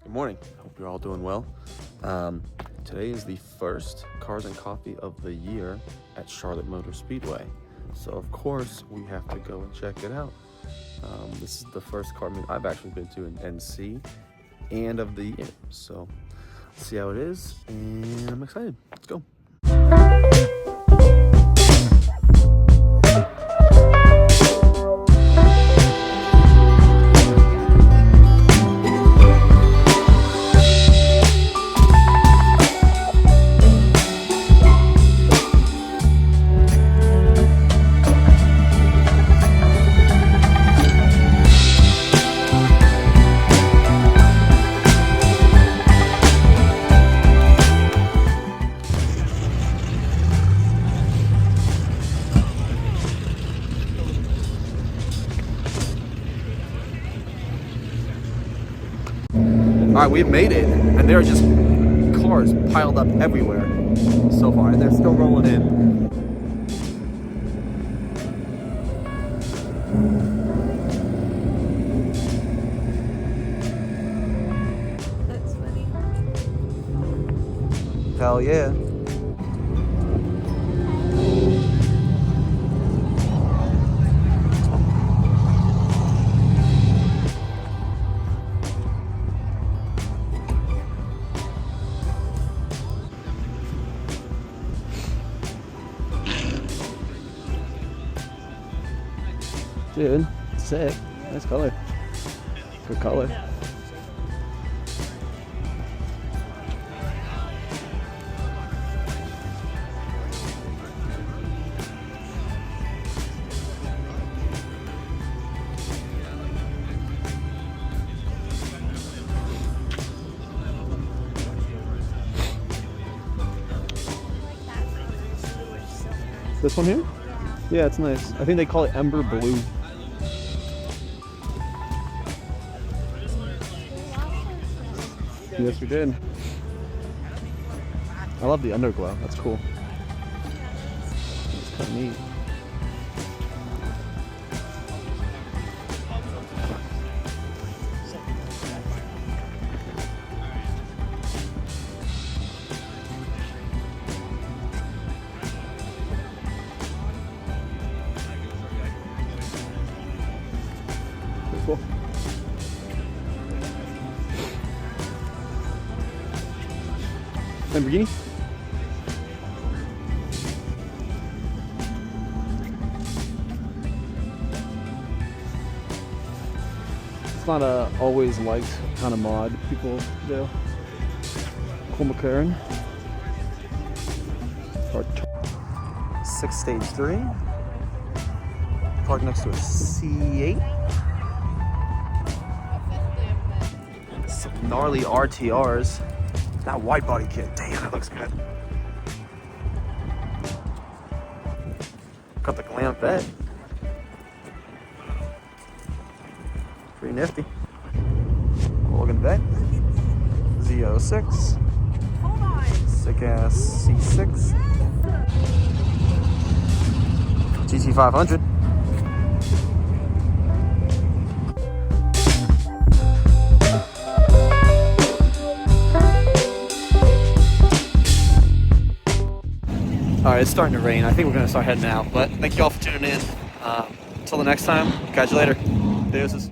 Good morning. Hope you're all doing well. Today is the first Cars and Coffee of the year at Charlotte Motor Speedway. So of course we have to go and check it out. This is the first car meet I've actually been to in NC and of the year. So let's see how it is, and I'm excited. Let's go. All right, we've made it, and there are just cars piled up everywhere so far, and they're still rolling in. That's funny. Hell yeah. Dude, sick. Nice color. Good color. This one here? Yeah, it's nice. I think they call it Ember Blue. Yes, we did. I love the underglow. That's cool. It's kind of neat. Pretty cool. Lamborghini? It's not a always liked kind of mod people do. Cool McLaren. 6 stage 3. Parked next to a C8. Some gnarly RTRs. That white body kit, damn, that looks good. Got the glam vet. Pretty nifty. Logan vet. Z06. Sick ass C6. GT500. Alright, it's starting to rain. I think we're going to start heading out. But thank you all for tuning in. Until the next time, catch you later. Deuces.